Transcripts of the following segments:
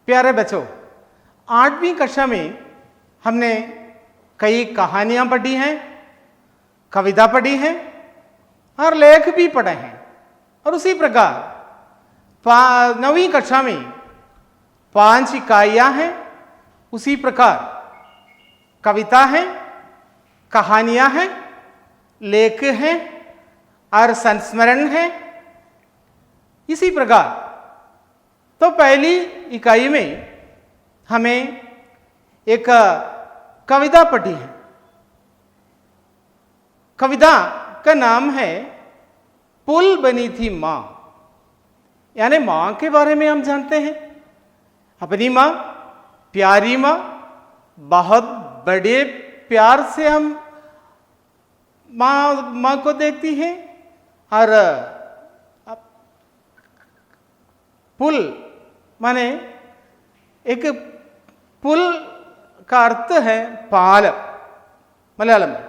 प्यारे बच्चों, 8वीं कक्षा में हमने कई कहानियां पढ़ी हैं, कविता पढ़ी हैं और लेख भी पढ़े हैं। और उसी प्रकार 9वीं कक्षा में 5 इकाइयां हैं। उसी प्रकार कविता हैं, कहानियां हैं, लेख हैं और संस्मरण हैं। इसी प्रकार तो पहली इकाई में हमें एक कविता पढ़ी है। कविता का नाम है पुल बनी थी माँ। यानी माँ के बारे में हम जानते हैं, अपनी माँ, प्यारी माँ, बहुत बड़े प्यार से हम माँ को देखती हैं। और पुल माने एक पुल का अर्थ है पाल, मलयालम में।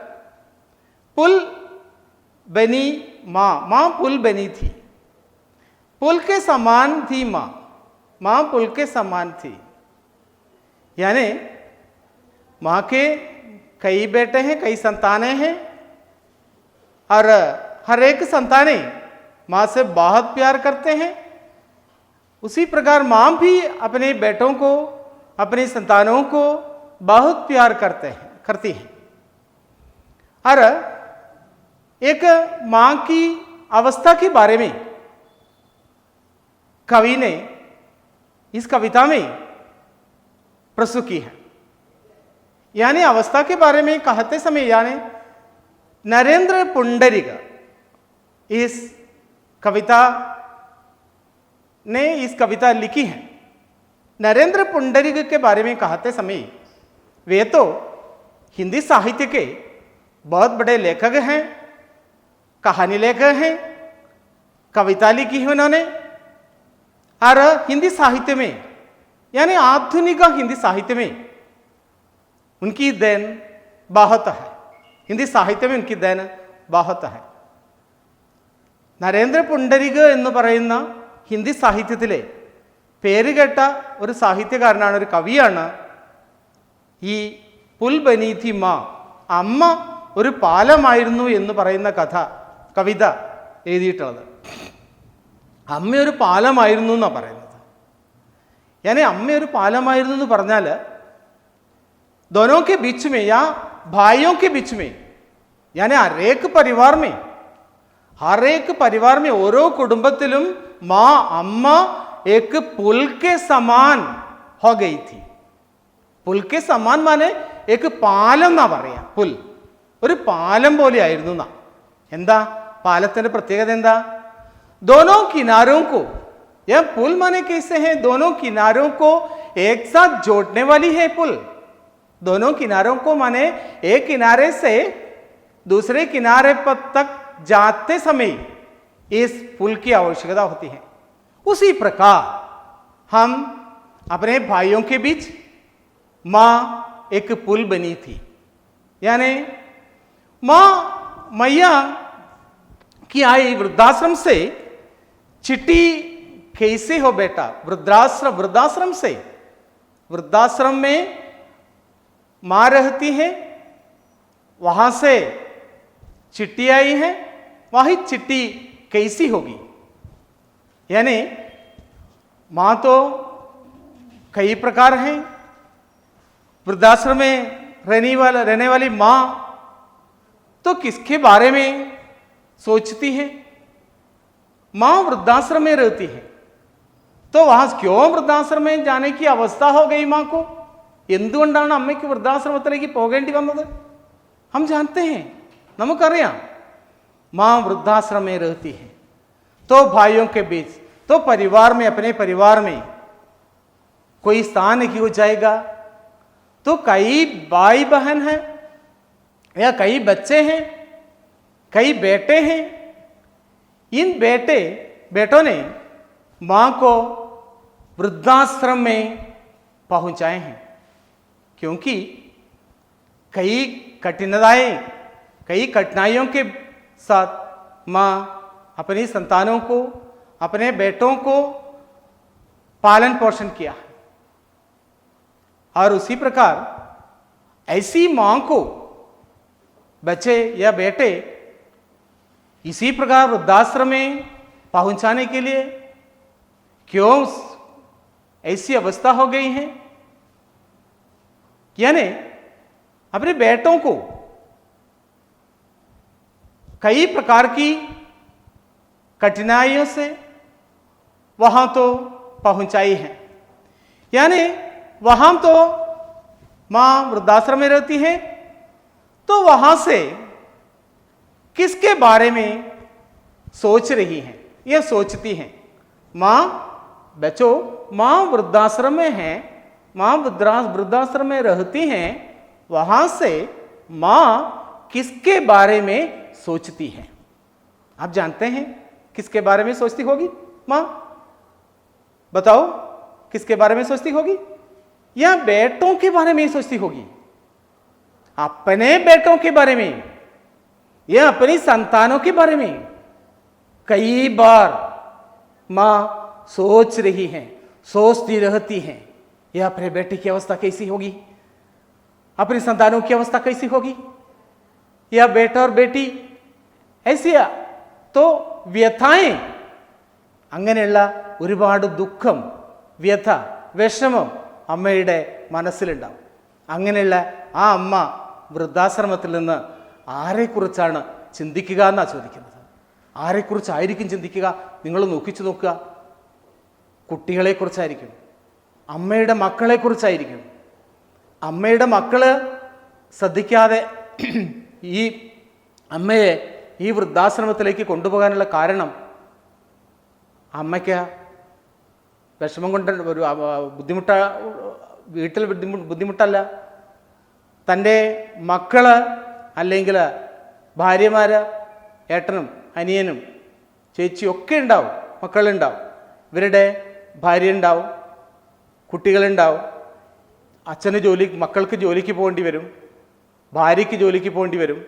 पुल बनी माँ, माँ पुल बनी थी, पुल के समान थी माँ, माँ पुल के समान थी। यानी माँ के कई बेटे हैं, कई संतानें हैं और हर एक संतानें माँ से बहुत प्यार करते हैं। उसी प्रकार माँ भी अपने बेटों को, अपनी संतानों को बहुत प्यार करती हैं। और एक माँ की अवस्था के बारे में कवि ने इस कविता में प्रस्तुत की है। यानी अवस्था के बारे में कहते समय यानी नरेंद्र पुंडरीक इस कविता लिखी है। नरेंद्र पुंडरीक के बारे में कहते समय वे तो हिंदी साहित्य के बहुत बड़े लेखक हैं, कहानी लेखक हैं, कविता लिखी है उन्होंने। और हिंदी साहित्य में यानी आधुनिक हिंदी साहित्य में उनकी देन बहुत है। हिंदी साहित्य में उनकी देन बहुत है। നരേന്ദ്ര പുണ്ടരിക് എന്ന് പറയുന്ന ഹിന്ദി സാഹിത്യത്തിലെ പേരുകേട്ട ഒരു സാഹിത്യകാരനാണ്, ഒരു കവിയാണ് ഈ പുൽ ബനി थी माँ, അമ്മ ഒരു പാലമായിരുന്നു എന്ന് പറയുന്ന കവിത എഴുതിയിട്ടുള്ളത്. അമ്മ ഒരു പാലമായിരുന്നു എന്നാണ് പറയുന്നത്. यानी अम्म ഒരു പാലമായിരുന്നു എന്ന് പറഞ്ഞാൽ दोनों के बीच में या भाइयों के बीच में, यानी हर एक परिवार में ഓരോ കുടുംബത്തിലും माँ अम्मा एक पुल के समान हो गई थी. पुल के समान माने एक പാലം എന്നാ പറയാ. പുൽ ഒരു പാലം പോലെ ആയിരുന്നു എന്നാ. എന്താ പാലത്തിന്റെ പ്രത്യേകത എന്താ? दोनों किनारों को, यह पुल माने कैसे है? दोनों किनारों को एक साथ जोड़ने वाली है पुल. दोनों किनारों को माने एक किनारे से दूसरे किनारे पर तक जाते समय इस पुल की आवश्यकता होती है. उसी प्रकार हम अपने भाइयों के बीच माँ एक पुल बनी थी. यानी माँ मैया की आई वृद्धाश्रम से. चिट्ठी कैसे हो बेटा? वृद्धाश्रम से, वृद्धाश्रम में माँ रहती है, वहां से चिट्ठी आई है. वही चिट्ठी कैसी होगी? यानी माँ तो कई प्रकार हैं. वृद्धाश्रम में रहने वाली माँ तो किसके बारे में सोचती है? माँ वृद्धाश्रम में रहती है तो वहां क्यों वृद्धाश्रम में जाने की अवस्था हो गई माँ को? എന്തുകൊണ്ടാണ് അമ്മയ്ക്ക് വൃദ്ധാശ്രമത്തിലേക്ക് പോകേണ്ടി വന്നത്? हम जानते हैं, നമുക്കറിയാം. माँ वृद्धाश्रम में रहती है तो भाइयों के बीच, तो परिवार में, अपने परिवार में कोई स्थान नहीं हो जाएगा. तो कई भाई बहन हैं या कई बच्चे हैं, कई बेटे हैं. इन बेटों ने माँ को वृद्धाश्रम में पहुंचाए हैं. क्योंकि कई कठिनाइयों के साथ माँ अपनी संतानों को, अपने बेटों को पालन पोषण किया है. और उसी प्रकार ऐसी मां को बच्चे या बेटे इसी प्रकार वृद्धाश्रम में पहुंचाने के लिए क्यों ऐसी अवस्था हो गई है? यानी अपने बेटों को कई प्रकार की कठिनाइयों से वहां तो पहुंचाई है। यानी वहां तो मां वृद्धाश्रम में रहती है, तो वहां से किसके बारे में सोच रही हैं? यह सोचती हैं मां, बच्चों मां वृद्धाश्रम में है, मां वृद्धाश्रम में रहती हैं, वहां से मां किसके बारे में सोचती है? आप जानते हैं किसके बारे में सोचती होगी मां? बताओ किसके बारे में सोचती होगी? या बेटों के बारे में सोचती होगी? अपने बेटों के बारे में या अपनी संतानों के बारे में कई बार मां सोच रही हैं, सोचती रहती हैं, यह अपने बेटे की अवस्था कैसी होगी, अपनी संतानों की अवस्था कैसी होगी, या बेटा और बेटी ऐसी तो വ്യഥായേ അങ്ങനെയുള്ള ഒരുപാട് ദുഃഖം, വ്യഥ, വിഷമം അമ്മയുടെ മനസ്സിലുണ്ടാവും. അങ്ങനെയുള്ള ആ അമ്മ വൃദ്ധാശ്രമത്തിൽ നിന്ന് ആരെക്കുറിച്ചാണ് ചിന്തിക്കുക എന്നാണ് ചോദിക്കുന്നത്. ആരെക്കുറിച്ചായിരിക്കും ചിന്തിക്കുക? നിങ്ങൾ നോക്കിച്ചു നോക്കുക. കുട്ടികളെക്കുറിച്ചായിരിക്കും, അമ്മയുടെ മക്കളെക്കുറിച്ചായിരിക്കും. അമ്മയുടെ മക്കള് ശ്രദ്ധിക്കാതെ ഈ അമ്മയെ ഈ വൃദ്ധാശ്രമത്തിലേക്ക് കൊണ്ടുപോകാനുള്ള കാരണം അമ്മയ്ക്ക് വിഷമം കൊണ്ട് ഒരു വീട്ടിൽ ബുദ്ധിമുട്ടല്ല, തൻ്റെ മക്കള് അല്ലെങ്കിൽ ഭാര്യമാര്, ഏട്ടനും അനിയനും ചേച്ചിയും ഒക്കെ ഉണ്ടാവും, മക്കളുണ്ടാവും, ഇവരുടെ ഭാര്യ ഉണ്ടാവും, കുട്ടികളുണ്ടാവും. മക്കൾക്ക് ജോലിക്ക് പോകേണ്ടി വരും, ഭാര്യയ്ക്ക് ജോലിക്ക് പോകേണ്ടി വരും.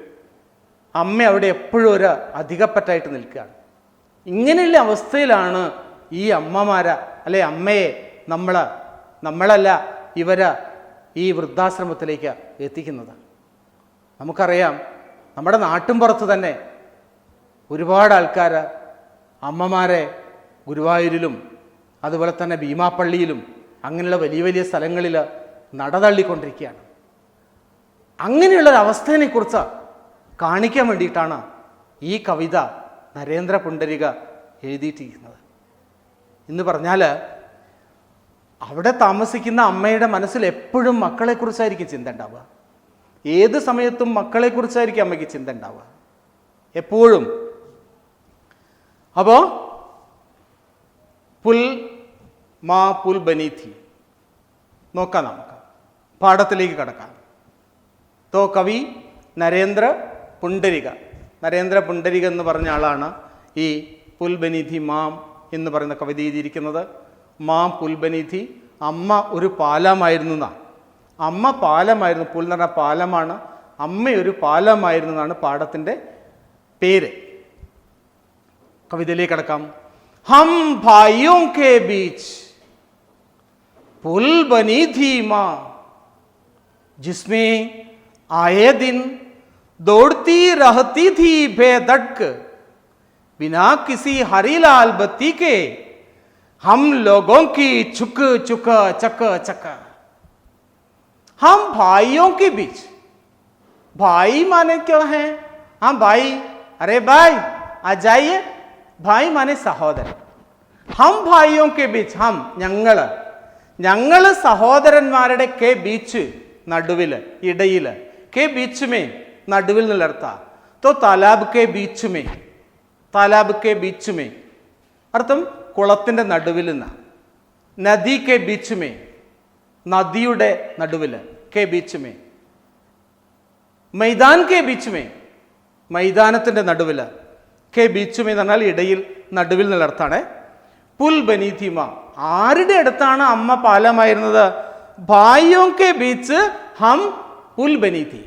അമ്മ അവിടെ എപ്പോഴും ഒരു അധികപ്പറ്റായിട്ട് നിൽക്കുകയാണ്. ഇങ്ങനെയുള്ള അവസ്ഥയിലാണ് ഈ അമ്മമാരെ അല്ലെ അമ്മയെ നമ്മളല്ല ഇവര് ഈ വൃദ്ധാശ്രമത്തിലേക്ക് എത്തിക്കുന്നത്. നമുക്കറിയാം, നമ്മുടെ നാട്ടിൻപുറത്ത് തന്നെ ഒരുപാട് ആൾക്കാർ അമ്മമാരെ ഗുരുവായൂരിലും അതുപോലെ തന്നെ ഭീമാപ്പള്ളിയിലും അങ്ങനെയുള്ള വലിയ വലിയ സ്ഥലങ്ങളിൽ നടതള്ളിക്കൊണ്ടിരിക്കുകയാണ്. അങ്ങനെയുള്ളൊരവസ്ഥയെക്കുറിച്ച് കാണിക്കാൻ വേണ്ടിയിട്ടാണ് ഈ കവിത നരേന്ദ്ര പുണ്ടരിക എഴുതിയിട്ടിരിക്കുന്നത്. എന്ന് പറഞ്ഞാൽ അവിടെ താമസിക്കുന്ന അമ്മയുടെ മനസ്സിൽ എപ്പോഴും മക്കളെക്കുറിച്ചായിരിക്കും ചിന്ത ഉണ്ടാവുക. ഏത് സമയത്തും മക്കളെക്കുറിച്ചായിരിക്കും അമ്മയ്ക്ക് ചിന്ത ഉണ്ടാവുക എപ്പോഴും. അപ്പോൾ പുൽ ബനി थी നോക്കാം, നമുക്ക് പാഠത്തിലേക്ക് കടക്കാം. തോ കവി നരേന്ദ്ര പുണ്ടരിക എന്ന് പറഞ്ഞ ആളാണ് ഈ പുൽബനീഥി മാം എന്ന് പറയുന്ന കവിത എഴുതിയിരിക്കുന്നത്. മാം പുൽബനീഥി, അമ്മ ഒരു പാലമായിരുന്നു എന്നാണ്. അമ്മ പാലമായിരുന്നു, പുൽ എന്ന് പറഞ്ഞാൽ പാലമാണ്, അമ്മ ഒരു പാലമായിരുന്നു എന്നാണ് പാഠത്തിൻ്റെ പേര്. കവിതയിലേക്ക് കടക്കാം. ഹം ഭായിയോं के बीच पुल बनी थी माँ, जिसमें आए दिन दौड़ती रहती थी बेधड़क, बिना किसी हरीलाल बत्ती के हम लोगों की चुक चुक चक चक. हम भाइयों के बीच, भाई माने क्यों है? हाँ भाई, अरे भाई आ जाइए. भाई माने സഹോദരൻ. हम भाइयों के बीच, हम ഞങ്ങൾ സഹോദരന്മാരുടെ കെ ബീച്ച് നടുവിൽ, ഇടയിൽ, കെ ബീച്ച് മേ നടുവിൽ നിലർത്താ. तो तालाब के बीच में അർത്ഥം കുളത്തിൻ്റെ നടുവിൽ നിന്ന്. നദി കെ ബീച്ച് മേ, നദിയുടെ നടുവിൽ, K beach may. Maidan K beach may, മൈതാനത്തിൻ്റെ നടുവിൽ, കെ ബീച്ച് മേ എന്ന് പറഞ്ഞാൽ ഇടയിൽ, നടുവിൽ നിലർത്താണ്. പുൽ ബനി थी माँ, ആരുടെ അടുത്താണ് അമ്മ പാലമായിരുന്നത്? ഭായിയോं के बीच हम पुल बनी थी.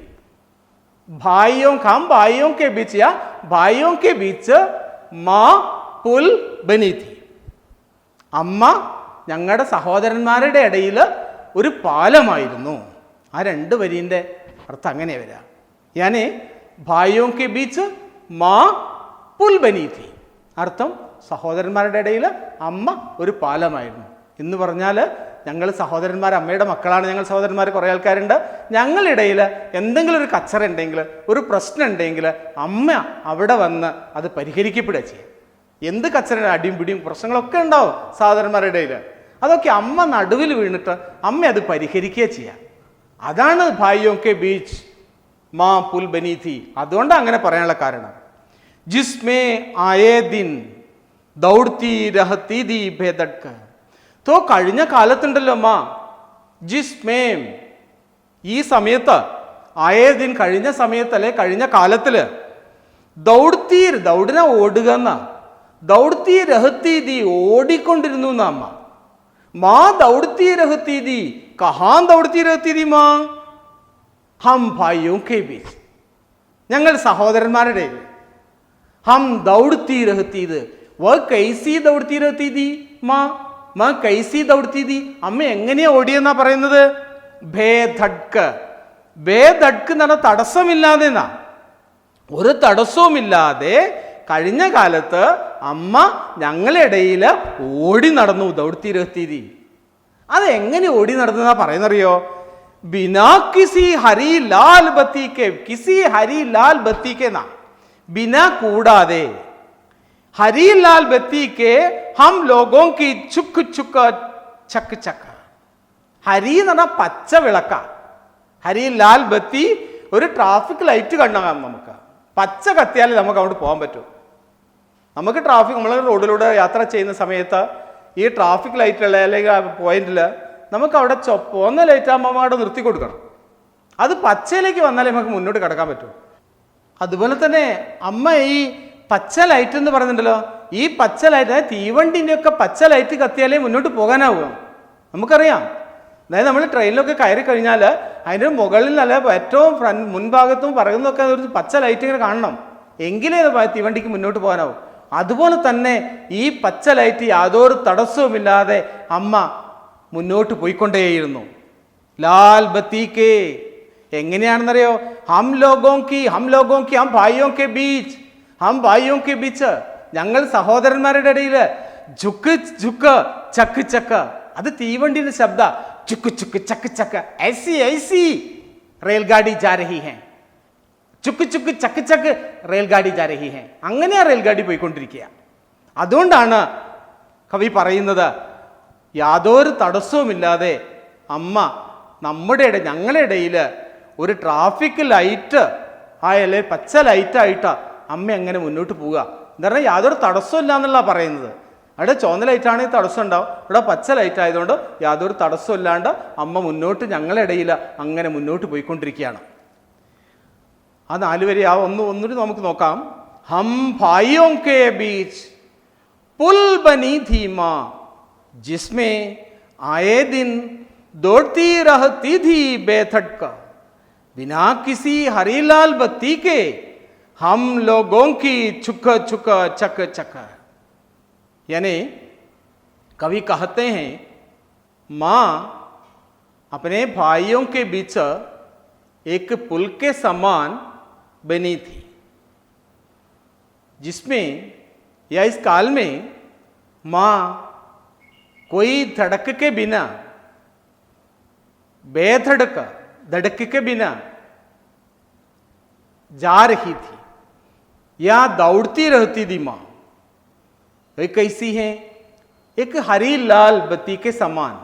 भाइयों के बीच या भाइयों के बीच माँ पुल बनी थी. അമ്മ ഞങ്ങളുടെ സഹോദരന്മാരുടെ ഇടയിൽ ഒരു പാലമായിരുന്നു. ആ രണ്ട് വരിൻ്റെ അർത്ഥം അങ്ങനെ വരാം. യാനി ഭായിയോ കെ ബീച്ച് മാ പുൽ ബനി ഥി. അർത്ഥം സഹോദരന്മാരുടെ ഇടയിൽ അമ്മ ഒരു പാലമായിരുന്നു എന്ന് പറഞ്ഞാൽ ഞങ്ങൾ സഹോദരന്മാർ, അമ്മയുടെ മക്കളാണ് ഞങ്ങൾ സഹോദരന്മാർ, കുറേ ആൾക്കാരുണ്ട്. ഞങ്ങളിടയിൽ എന്തെങ്കിലും ഒരു കച്ചറ ഉണ്ടെങ്കിൽ, ഒരു പ്രശ്നം ഉണ്ടെങ്കിൽ അമ്മ അവിടെ വന്ന് അത് പരിഹരിക്കപ്പെടുക ചെയ്യും. എന്ത് കച്ചറ, അടിയും പിടിയും പ്രശ്നങ്ങളൊക്കെ ഉണ്ടാവും സഹോദരന്മാരുടെ ഇടയിൽ. അതൊക്കെ അമ്മ നടുവിൽ വീണിട്ട് അമ്മ അത് പരിഹരിക്കുക ചെയ്യുക. അതാണ് ഭായിയോ കെ ബീച്ച് മാ പുൽ ബനി ഥി. അതുകൊണ്ടാണ് അങ്ങനെ പറയാനുള്ള കാരണം. ജിസ്മേ ആയേ ദിൻ ദൗഡ്തി രഹത്തി ദി ഭേദട്ക. തോ കഴിഞ്ഞ കാലത്തുണ്ടല്ലോ അമ്മ, ജിസ്മേം ഈ സമയത്ത്, ആയേ ദിൻ കഴിഞ്ഞ സമയത്തല്ലേ, കഴിഞ്ഞ കാലത്തില്, ദൗഡ്തീർ ദൗഡിനെ ഓടുക എന്നാ, ദൗഡ്തി രഹത്തി ദി ഓടിക്കൊണ്ടിരുന്നു എന്നാ അമ്മ. മാ ദൗഡ്തി രഹത്തി ദി കഹാൻ ദൗഡ്തി രഹത്തി ദി മാ ഹം ഭായിയോ കെ ബീച്ച്. ഞങ്ങൾ സഹോദരന്മാരുടെ ഹം ദൗഡ്തി രഹത്തി ദി വ കൈസി ദൗഡ്തി രഹത്തി ദി മാ മാ കൈസി ദൗഡ്തി ദി. അമ്മ എങ്ങനെയാ ഓടിയെന്നാ പറയുന്നത്? ഭേദഡ്ക്ക്. ഭേദഡ്ക്ക് എന്ന് പറഞ്ഞാൽ തടസ്സമില്ലാതെ എന്നാ. ഒരു തടസ്സവുമില്ലാതെ കഴിഞ്ഞ കാലത്ത് അമ്മ ഞങ്ങളിടയിൽ ഓടി നടന്നു. ദൗഡ്തി രഹത്തി ദി. അതെങ്ങനെ ഓടി നടന്നതാ പറയുന്നറിയോ? ബിനാ കിസി ഹരി ലാൽ ബത്തിക്കെ. കിസി ഹരി ലാൽ ബത്തിക്കെ എന്നാ. ബിനാ കൂടാതെ. ഹരി ലാൽ ബത്തിക്കെ ഹം ലോഗോं की ചുക്ക് ചുക്ക് ചക്ക് ചക്ക. ഹരി എന്ന് പറഞ്ഞാൽ പച്ച വിളക്ക. ഹരി ലാൽ ബത്തി ഒരു ട്രാഫിക് ലൈറ്റ് കണ്ടാകാം. നമുക്ക് പച്ച കത്തിയാലേ നമുക്ക് അവിടെ പോകാൻ പറ്റും. നമുക്ക് ട്രാഫിക്, നമ്മൾ റോഡിലൂടെ യാത്ര ചെയ്യുന്ന സമയത്ത് ഈ ട്രാഫിക് ലൈറ്റുള്ള അല്ലെങ്കിൽ പോയിന്റിൽ നമുക്ക് അവിടെ ചുവന്ന ലൈറ്റ് ആകുമ്പോൾ അവിടെ നിർത്തി കൊടുക്കണം. അത് പച്ചയിലേക്ക് വന്നാലേ നമുക്ക് മുന്നോട്ട് കിടക്കാൻ പറ്റും. അതുപോലെ തന്നെ അമ്മ ഈ പച്ച ലൈറ്റ് എന്ന് പറയുന്നുണ്ടല്ലോ, ഈ പച്ച ലൈറ്റ്, അതായത് തീവണ്ടിൻ്റെ ഒക്കെ പച്ച ലൈറ്റ് കത്തിയാലേ മുന്നോട്ട് പോകാനാവുക. നമുക്കറിയാം. അതായത് നമ്മൾ ട്രെയിനിലൊക്കെ കയറി കഴിഞ്ഞാൽ അതിൻ്റെ മുകളിൽ നല്ല ഏറ്റവും മുൻഭാഗത്തും പറയുന്നതൊക്കെ ഒരു പച്ച ലൈറ്റ് ഇങ്ങനെ കാണണം, എങ്കിലേ തീവണ്ടിക്ക് മുന്നോട്ട് പോകാനാവും. അതുപോലെ തന്നെ ഈ പച്ച ലൈറ്റ് യാതൊരു തടസ്സവുമില്ലാതെ അമ്മ മുന്നോട്ട് പോയിക്കൊണ്ടേയിരുന്നു. ലാൽ ബത്തീക്കെ. എങ്ങനെയാണെന്നറിയോ? ഹം ലോഗോं की ഹം ഭായിയോ കെ ബീച്ച്. ഹം ഭായിയോ കെ ബീച്ച്. ഞങ്ങൾ സഹോദരന്മാരുടെ ഇടയിൽ ജുക്ക് ജുക്ക് ചക്ക് ചക്ക്. അത് തീവണ്ടിയുടെ ശബ്ദ. ചുക്ക് ചുക്ക് ചക്ക് ചക്ക്. ഐസി ഐസി റെയിൽഗാഡി ജാ രഹി ഹൈ. ചുക്ക് ചുക്ക് ചക്ക് ചക്ക് റെയിൽഗാഡി ജാ രഹി ഹൈ. അങ്ങനെയാ റെയിൽഗാഡി പോയിക്കൊണ്ടിരിക്കുക. അതുകൊണ്ടാണ് കവി പറയുന്നത്, യാതൊരു തടസ്സവുമില്ലാതെ അമ്മ ഞങ്ങളുടെ ഇടയിൽ ഒരു ട്രാഫിക് ലൈറ്റ് ആയല്ലേ, പച്ച ലൈറ്റായിട്ട് അമ്മ എങ്ങനെ മുന്നോട്ട് പോവുക എന്ന് പറഞ്ഞാൽ യാതൊരു തടസ്സമില്ല എന്നുള്ള പറയുന്നത്. അവിടെ ചുവന്ന ലൈറ്റാണെങ്കിൽ തടസ്സം ഉണ്ടാവും, ഇവിടെ പച്ച ലൈറ്റ് ആയതുകൊണ്ട് യാതൊരു തടസ്സമില്ലാണ്ട് അമ്മ മുന്നോട്ട് ഞങ്ങളുടെ ഇടയിൽ അങ്ങനെ മുന്നോട്ട് പോയിക്കൊണ്ടിരിക്കുകയാണ്. ആ 4 വരി ഒന്നുകൂടി നമുക്ക് നോക്കാം. ഹം ഭായിയോ കെ ബീച്ച് പുൽ ബനി ഥി മാ जिसमें आए दिन दौड़ती रहती थी बेथड़क बिना किसी हरीलाल बत्ती के हम लोगों की छुक छुक चक चक. यानी कवि कहते हैं माँ अपने भाइयों के बीच एक पुल के समान बनी थी, जिसमें या इस काल में माँ कोई धड़क के बिना, बेधड़क धड़क के बिना जा रही थी या दौड़ती रहती थी माँ. वे कैसी है? एक हरी लाल बत्ती के समान.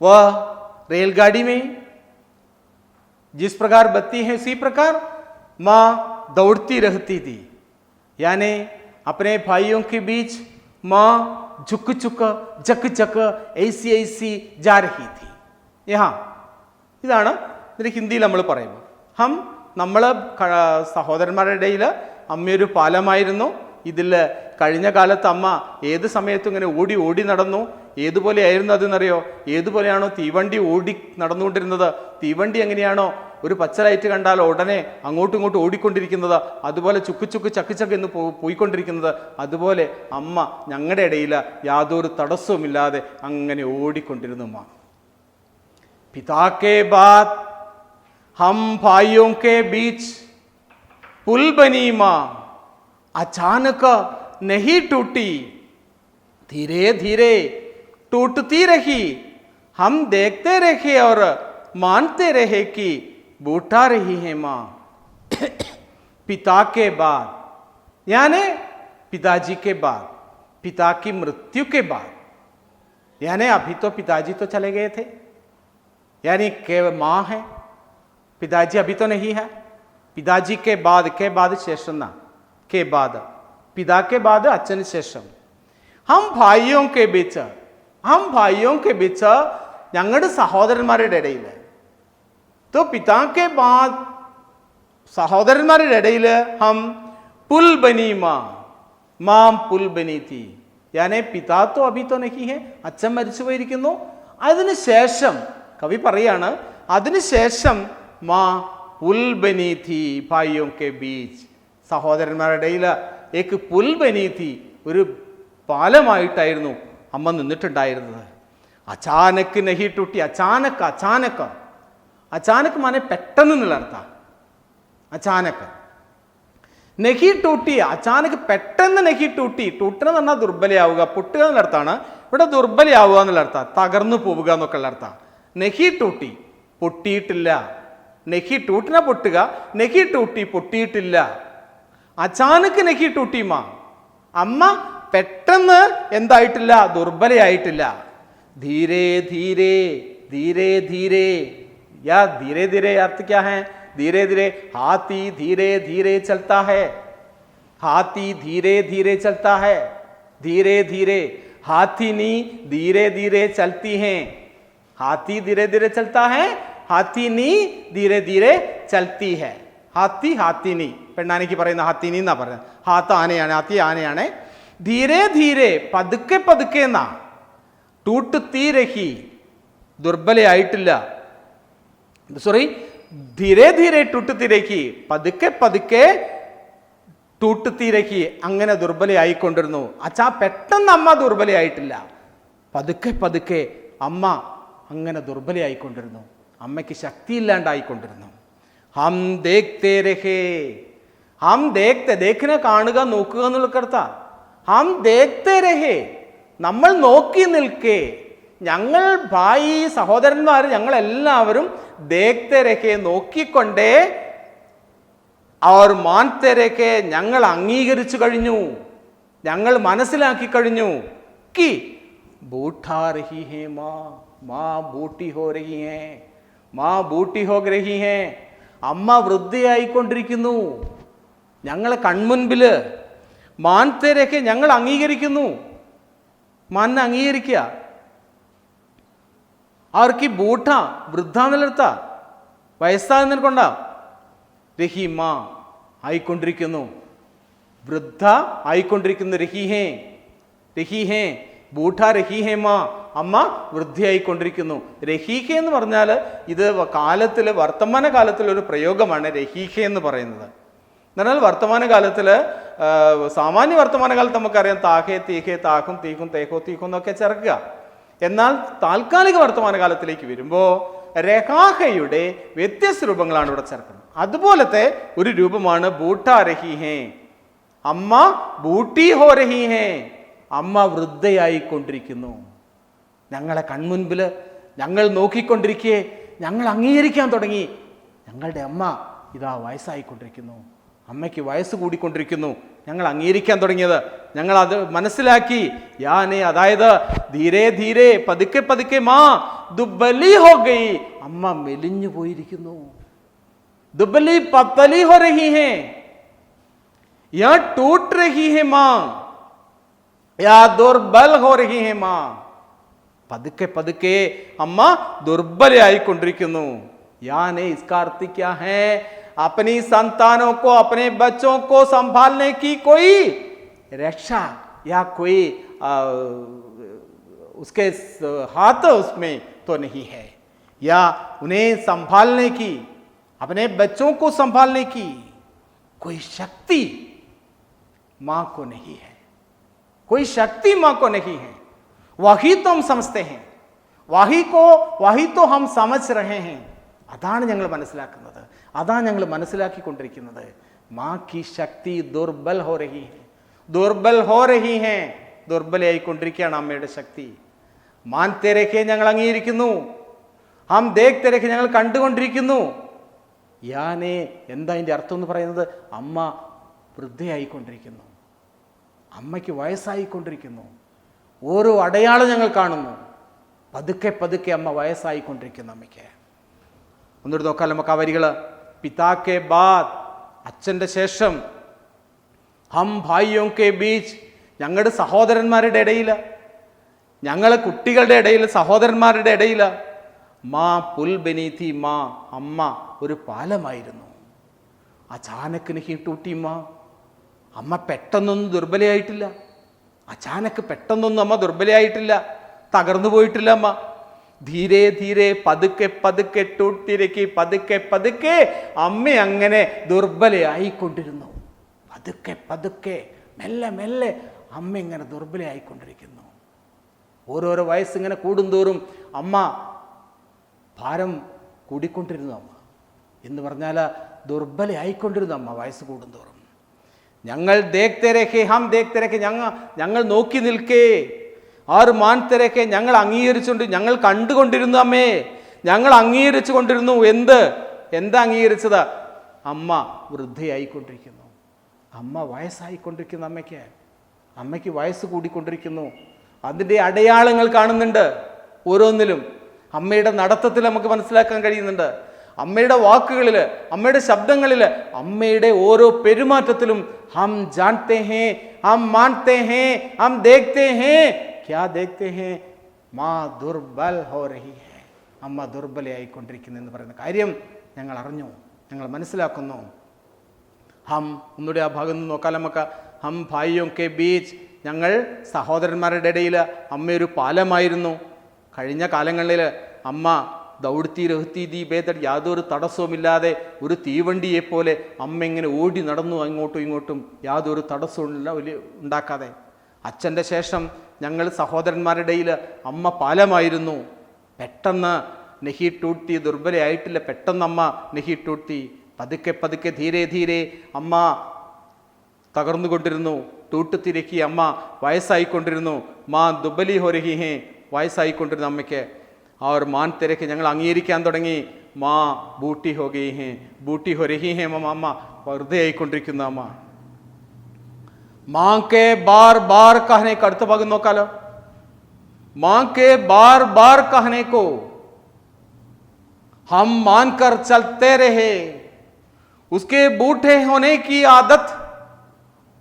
वह रेलगाड़ी में जिस प्रकार बत्ती है उसी प्रकार माँ दौड़ती रहती थी. यानी अपने भाइयों के बीच माँ झुक झुक जक जक ऐसी ऐसी जा रही थी. यहाँ ഇതാണ് ഇതിന് ഹിന്ദിയിൽ നമ്മൾ പറയുമ്പോൾ. നമ്മൾ സഹോദരന്മാരുടെ ഇടയിൽ അമ്മയൊരു പാലമായിരുന്നു. ഇതിൽ കഴിഞ്ഞ കാലത്ത് അമ്മ ഏത് സമയത്തും ഇങ്ങനെ ഓടി ഓടി നടന്നു. ഏതുപോലെയായിരുന്നു അതെന്നറിയോ? ഏതുപോലെയാണോ തീവണ്ടി ഓടി നടന്നുകൊണ്ടിരുന്നത്, തീവണ്ടി എങ്ങനെയാണോ ഒരു പച്ച ലൈറ്റ് കണ്ടാൽ ഉടനെ അങ്ങോട്ടും ഇങ്ങോട്ടും ഓടിക്കൊണ്ടിരിക്കുന്നത്, അതുപോലെ ചുക്ക് ചുക്ക് ചക്ക് ചക്ക് എന്ന് പോയിക്കൊണ്ടിരിക്കുന്നത്, അതുപോലെ അമ്മ ഞങ്ങളുടെ ഇടയിൽ യാതൊരു തടസ്സവുമില്ലാതെ അങ്ങനെ ഓടിക്കൊണ്ടിരുന്നു അമ്മ. पिता के बाद हम भाइयों के बीच पुल बनी मां अचानक नहीं टूटी, धीरे धीरे टूटती रही। हम देखते रहे और मानते रहे कि बूटा रही है मां। पिता के बाद यानी पिताजी के बाद, पिता की मृत्यु के बाद, यानी अभी तो पिताजी तो चले गए थे, यानी के मां है, पिताजी अभी तो नहीं है। पिताजी के बाद ശേഷം ना, के बाद पिता के बाद അച്ഛന് ശേഷം हम भाइयों के बीच ഞങ്ങളുടെ സഹോദരന്മാരുടെ ഇടയിൽ, तो पिता के बाद സഹോദരന്മാരുടെ ഇടയിൽ हम पुल बनी मां पुल बनी थी, यानी पिता तो अभी तो नहीं है, അച്ഛൻ മരിച്ചു പോയിരിക്കുന്നു. അതിനുശേഷം കവി പറയാണ്, അതിനുശേഷം മാ പുൽ ബനി थी ഭായിയോं के बीच, സഹോദരന്മാരുടെ ഇടയിൽ एक പുൽ ബനി थी, ഒരു പാലമായിട്ടായിരുന്നു അമ്മ നിന്നിട്ടുണ്ടായിരുന്നത്. അച്ചാനക്ക് നഹി ടൂട്ടി, അച്ചാനക്ക് മാനെ പെട്ടെന്ന് എന്നുള്ള അർത്ഥം. അച്ചാനക്ക് നഹി ടൂട്ടി, അച്ചാനക്ക് പെട്ടെന്ന് നഹി ടൂട്ടി. ടൂട്ടണം എന്ന് പറഞ്ഞാൽ ദുർബലയാവുക, പൊട്ടുക എന്നുള്ള അർത്ഥമാണ്. ഇവിടെ ദുർബലയാവുക എന്നുള്ള അർത്ഥം, തകർന്നു പോവുക എന്നൊക്കെ ഉള്ള അർത്ഥം. നഹി ടൂട്ടി, പൊട്ടിയിട്ടില്ല. നഹി ടൂട്ടിനെ പൊട്ടുക, നഹി ടൂട്ടി പൊട്ടിയിട്ടില്ല. അച്ചാനക്ക് നഹി ടൂട്ടി മാ, അമ്മ പെട്ടെന്ന് എന്തായിട്ടില്ല, ദുർബലയായിട്ടില്ല. ധീരെ ധീരെ ധീരെ ധീരെ, या धीरे धीरे अर्थ क्या है? धीरे धीरे, हाथी धीरे धीरे चलता है, हाथी धीरे धीरे चलता है. धीरे धीरे, हाथी नहीं धीरे धीरे चलती हैं. हाथी धीरे धीरे चलता है, हाथी नहीं धीरे धीरे चलती है. हाथी नहीं, പെണ്ണാനിക്ക് പറയുന്ന ഹാത്തിനി എന്നാ പറയുന്നത്. ഹാത്ത് ആനയാണ്, ഹാത്തി ആനയാണ്. ധീരെ ധീരെ, പതുക്കെ പതുക്കെ എന്നാ. ടൂട്ടുത്തി രഹി, ദുർബലയായിട്ടില്ല. സോറി, ധീരെ ധീരെ ടൂട്ടുത്തി രഹി, പതുക്കെ പതുക്കെ ടൂട്ടുത്തി രഹി, അങ്ങനെ ദുർബലയായിക്കൊണ്ടിരുന്നു. അച്ഛാ പെട്ടെന്ന് അമ്മ ദുർബലയായിട്ടില്ല, പതുക്കെ പതുക്കെ അമ്മ അങ്ങനെ ദുർബലയായിക്കൊണ്ടിരുന്നു, അമ്മയ്ക്ക് ശക്തിയില്ലാണ്ടായിക്കൊണ്ടിരുന്നു. ഹം ദേഖ്തേ രഹേ, ഹം ദേഖ്തേ, ദേഖിനെ കാണുക, നോക്കുക എന്നുള്ള കർത്ത. ഹം ദേഖ്തേ രഹേ, നമ്മൾ നോക്കി നിൽക്കേ. ഞങ്ങൾ ഭായി സഹോദരന്മാർ ഞങ്ങളെല്ലാവരും ദേഖ്തേ രഹേ, നോക്കിക്കൊണ്ടേ. അവർ മാൻതേ രഹേ, ഞങ്ങൾ അംഗീകരിച്ചു കഴിഞ്ഞു, ഞങ്ങൾ മനസ്സിലാക്കി കഴിഞ്ഞു. കി ബൂഠാ രഹി ഹേ മാ ബൂട്ടി ഹോ രഹി ഹേ, മാ ബൂട്ടി ഹോ രഹി ഹേ, അമ്മ വൃദ്ധയായിക്കൊണ്ടിരിക്കുന്നു ഞങ്ങളെ കൺമുൻപില്. മാൻതേ രഹേ, ഞങ്ങൾ അംഗീകരിക്കുന്നു. മാനെ അംഗീകരിക്കുക. അവർക്ക് ബൂട്ട, വൃദ്ധ എന്നുള്ളർത്ത, വയസ്സാകുന്നതിനെ കൊണ്ടാ. രഹീമ ആയിക്കൊണ്ടിരിക്കുന്നു, വൃദ്ധ ആയിക്കൊണ്ടിരിക്കുന്നു. രഹീഹേ ബൂട്ട രഹീഹേ മാ, അമ്മ വൃദ്ധയായിക്കൊണ്ടിരിക്കുന്നു. രഹീഹേ എന്ന് പറഞ്ഞാൽ ഇത് കാലത്തിൽ, വർത്തമാന കാലത്തിൽ ഒരു പ്രയോഗമാണ് രഹീഹേ എന്ന് പറയുന്നത്. എന്നാൽ വർത്തമാന കാലത്തിൽ, സാമാന്യ വർത്തമാന കാലത്ത് നമുക്കറിയാം താഹേ തീഹേ, താഹും തീഹും, തേഹോ തീഹും എന്നൊക്കെ ചേർക്കുക. എന്നാൽ താൽക്കാലിക വർത്തമാന കാലത്തിലേക്ക് വരുമ്പോൾ രഹാഹയുടെ വ്യത്യസ്ത രൂപങ്ങളാണ് ഇവിടെ ചേർക്കുന്നത്. അതുപോലത്തെ ഒരു രൂപമാണ് ബൂട്ടാ രഹീഹേ, അമ്മ ബൂട്ടി ഹോ രഹീഹേ, അമ്മ വൃദ്ധയായിക്കൊണ്ടിരിക്കുന്നു. ഞങ്ങളെ കൺമുൻപിൽ ഞങ്ങൾ നോക്കിക്കൊണ്ടിരിക്കെ ഞങ്ങൾ അംഗീകരിക്കാൻ തുടങ്ങി, ഞങ്ങളുടെ അമ്മ ഇതാ വയസ്സായിക്കൊണ്ടിരിക്കുന്നു, അമ്മയ്ക്ക് വയസ്സ് കൂടിക്കൊണ്ടിരിക്കുന്നു. ഞങ്ങൾ അംഗീകരിക്കാൻ തുടങ്ങിയത്, ഞങ്ങൾ അത് മനസ്സിലാക്കി. യാനെ, അതായത് ധീരെ ധീരെ, പതുക്കെ പതുക്കെ മാ ദുബലി ഹോ ഗയി, അമ്മ മെലിഞ്ഞു പോയിരിക്കുന്നു. ദുബലി പത്തലി ഹോ രഹി ഹേ, യാ ടൂട്ട് രഹി ഹേ മാ, യാ ദുർബൽ ഹോ രഹി ഹേ മാ. പതുക്കെ പതുക്കെ അമ്മ ദുർബലയായിക്കൊണ്ടിരിക്കുന്നു. യാനെ ഇസ്കാ അർത്ഥ ക്യാ ഹേ? अपनी संतानों को, अपने बच्चों को संभालने की कोई रक्षा या कोई उसके हाथ उसमें तो नहीं है, या उन्हें संभालने की, अपने बच्चों को संभालने की कोई शक्ति मां को नहीं है, कोई शक्ति मां को नहीं है. वही तो हम समझते हैं, വഹി തോ ഹം സമജ് രഹേ ഹൈ. അതാണ് ഞങ്ങൾ മനസ്സിലാക്കുന്നത്, അതാണ് ഞങ്ങൾ മനസ്സിലാക്കിക്കൊണ്ടിരിക്കുന്നത്. മാ കി ശക്തി ദുർബൽ ഹോ രഹി ഹൈ, ദുർബൽ ഹോ രഹി ഹൈ. ദുർബലയായിക്കൊണ്ടിരിക്കുകയാണ് അമ്മയുടെ ശക്തി. മാൻതേ രഖേ ഞങ്ങൾ അംഗീകരിക്കുന്നു, ഹം ദേഖ്തേ രഖേ ഞങ്ങൾ കണ്ടുകൊണ്ടിരിക്കുന്നു. യാനേ എന്താ അതിൻ്റെ അർത്ഥം എന്ന് പറയുന്നത്? അമ്മ വൃദ്ധയായിക്കൊണ്ടിരിക്കുന്നു, അമ്മയ്ക്ക് വയസ്സായിക്കൊണ്ടിരിക്കുന്നു. ഓരോ അടയാളം ഞങ്ങൾ കാണുന്നു. പതുക്കെ പതുക്കെ അമ്മ വയസ്സായിക്കൊണ്ടിരിക്കുന്നു അമ്മയ്ക്ക്. ഒന്നുകൂടി നോക്കാം നമുക്ക് ആ വരികൾ. പിതാക്കെ ബാദ്, അച്ഛൻ്റെ ശേഷം, ഹം ഭായിയോ കെ ബീച്ച്, ഞങ്ങളുടെ സഹോദരന്മാരുടെ ഇടയിൽ, ഞങ്ങളെ കുട്ടികളുടെ ഇടയിൽ, സഹോദരന്മാരുടെ ഇടയിൽ, മാ പുൽ ബനീതി മാ, അമ്മ ഒരു പാലമായിരുന്നു. അചാനക്ക് നഹീ ടൂട്ടി മാ, അമ്മ പെട്ടെന്നൊന്നും ദുർബലയായിട്ടില്ല. അചാനക്ക് പെട്ടെന്നൊന്നും അമ്മ ദുർബലയായിട്ടില്ല, തകർന്നു പോയിട്ടില്ല അമ്മ. ധീരെ ധീരെ പതുക്കെ പതുക്കെ ടൂട്ടിരക്കി പതുക്കെ പതുക്കെ അമ്മ അങ്ങനെ ദുർബലയായിക്കൊണ്ടിരുന്നു. പതുക്കെ പതുക്കെ മെല്ലെ മെല്ലെ അമ്മ ഇങ്ങനെ ദുർബലയായിക്കൊണ്ടിരിക്കുന്നു. ഓരോരോ വയസ്സിങ്ങനെ കൂടുന്തോറും അമ്മ ഭാരം കൂടിക്കൊണ്ടിരുന്നു. അമ്മ എന്ന് പറഞ്ഞാൽ ദുർബലയായിക്കൊണ്ടിരുന്നു അമ്മ വയസ്സ് കൂടുന്തോറും. ഞങ്ങൾ ദേഖ്തേ രഖേ ഹം ദേഖ്തേ രഖേ, ഞങ്ങൾ നോക്കി നിൽക്കേ. ആറ് മാൻതേ രഖേ, ഞങ്ങൾ അംഗീകരിച്ചുകൊണ്ട്, ഞങ്ങൾ കണ്ടുകൊണ്ടിരുന്നു അമ്മേ, ഞങ്ങൾ അംഗീകരിച്ചു കൊണ്ടിരുന്നു. എന്താ അംഗീകരിച്ചത്? അമ്മ വൃദ്ധയായിക്കൊണ്ടിരിക്കുന്നു, അമ്മ വയസ്സായിക്കൊണ്ടിരിക്കുന്നു. അമ്മയ്ക്ക് വയസ്സ് കൂടിക്കൊണ്ടിരിക്കുന്നു. അതിൻ്റെ അടയാളങ്ങൾ കാണുന്നുണ്ട് ഓരോന്നിലും. അമ്മയുടെ നടത്തത്തിൽ നമുക്ക് മനസ്സിലാക്കാൻ കഴിയുന്നുണ്ട്. അമ്മയുടെ വാക്കുകളിൽ, അമ്മയുടെ ശബ്ദങ്ങളിൽ, അമ്മയുടെ ഓരോ പെരുമാറ്റത്തിലും ഹം ജാൻതേ ഹേ, ഹം മാൻതേ ഹേ, ഹം ദേഖ്തേ ഹേ. ക്യാ ദേഖ്തേ ഹേ? മാ ദുർബൽ ഹോ രഹി ഹേ, അമ്മ ദുർബലയായിക്കൊണ്ടിരിക്കുന്നു എന്ന് പറയുന്ന കാര്യം ഞങ്ങൾ അറിഞ്ഞു, ഞങ്ങൾ മനസ്സിലാക്കുന്നു. ഹം, ഒന്നുകൂടി ആ ഭാഗം നിന്ന് നോക്കാം നമുക്ക്. ഹം ഭായിയോ കെ ബീച്ച്, ഞങ്ങൾ സഹോദരന്മാരുടെ ഇടയിൽ അമ്മയൊരു പാലമായിരുന്നു. കഴിഞ്ഞ കാലങ്ങളിൽ അമ്മ ദൗഡ്ത്തി രഹ്ത്തി ദി ബേദർ, യാതൊരു തടസ്സവുമില്ലാതെ ഒരു തീവണ്ടിയെപ്പോലെ അമ്മ ഇങ്ങനെ ഓടി നടന്നു അങ്ങോട്ടും ഇങ്ങോട്ടും, യാതൊരു തടസ്സവും ഉണ്ടാക്കാതെ. അച്ഛൻ്റെ ശേഷം ഞങ്ങൾ സഹോദരന്മാരുടെ ഇടയിൽ അമ്മ പാലമായിരുന്നു. പെട്ടെന്ന് നെഹി ടൂട്ടി, ദുർബലയായിട്ടില്ല, പെട്ടെന്ന് അമ്മ നെഹി ടൂട്ടി. പതുക്കെ പതുക്കെ ധീരെ ധീരെ അമ്മ തകർന്നുകൊണ്ടിരുന്നു. ടൂട്ട് തിരക്കി അമ്മ വയസ്സായിക്കൊണ്ടിരുന്നു. മാ ദുബലി ഹോ രഹി ഹേ, വയസ്സായിക്കൊണ്ടിരുന്ന അമ്മയ്ക്ക്. ആ ഒരു മാൻ തിരക്ക് ഞങ്ങൾ അംഗീകരിക്കാൻ തുടങ്ങി. മാ ബൂട്ടി ഹോ ഗയി ഹേ, ബൂട്ടി ഹോ രഹി ഹേ, അമ്മ വെറുതെ ആയിക്കൊണ്ടിരിക്കുന്ന അമ്മ. മാ കെ ബാർ ബാർ കഹനെ, അടുത്ത ഭാഗം നോക്കാലോ. മാ കെ ബാർ ബാർ കഹനെ കോ हम मानकर चलते रहे, उसके बूढ़े होने की आदत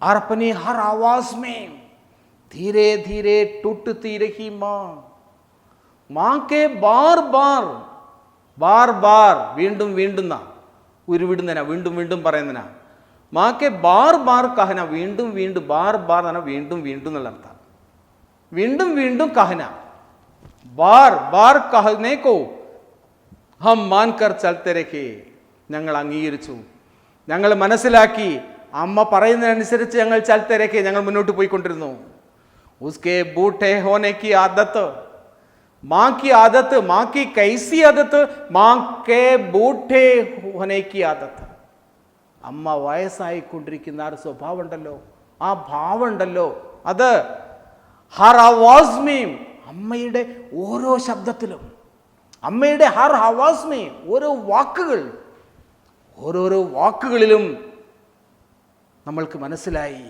और अपनी हर आवाज में धीरे धीरे टूटती रही मां के बार बार बार बार വീണ്ടും വീണ്ടും ഉരുവിടുന്നതിനാ, വീണ്ടും വീണ്ടും പറയുന്നതിനാ. മാ കെ ബാർ ബാർ കഹന, വീണ്ടും വീണ്ടും, ബാർ ബാർ എന്നാ വീണ്ടും വീണ്ടും എന്നുള്ള അർത്ഥം. വീണ്ടും വീണ്ടും കഹന, ബാർ ബാർ കഹനേക്കോ ഹം മാൻകർ ചലത്തെ രഖേ, ഞങ്ങൾ അംഗീകരിച്ചു, ഞങ്ങൾ മനസ്സിലാക്കി. അമ്മ പറയുന്നതിനനുസരിച്ച് ഞങ്ങൾ ചലത്തെ രഖേ, ഞങ്ങൾ മുന്നോട്ട് പോയിക്കൊണ്ടിരുന്നു. ഉസ്കെ ബൂഠേ ഹോനെ കി ആദത്ത്, മാ കി ആദത്ത്, മാ കി കൈസി ആദത്ത്, മാ കെ ബൂഠേ ഹോനെ കി ആദത്ത്. അമ്മ വയസ്സായിക്കൊണ്ടിരിക്കുന്ന ആ ഒരു സ്വഭാവം ഉണ്ടല്ലോ, ആ ഭാവം ഉണ്ടല്ലോ, അത് ഹർ ആവാസ് മീം, അമ്മയുടെ ഓരോ ശബ്ദത്തിലും, അമ്മയുടെ ഹർ ആവാസ് മീം, ഓരോ വാക്കുകൾ, ഓരോരോ വാക്കുകളിലും നമ്മൾക്ക് മനസ്സിലായി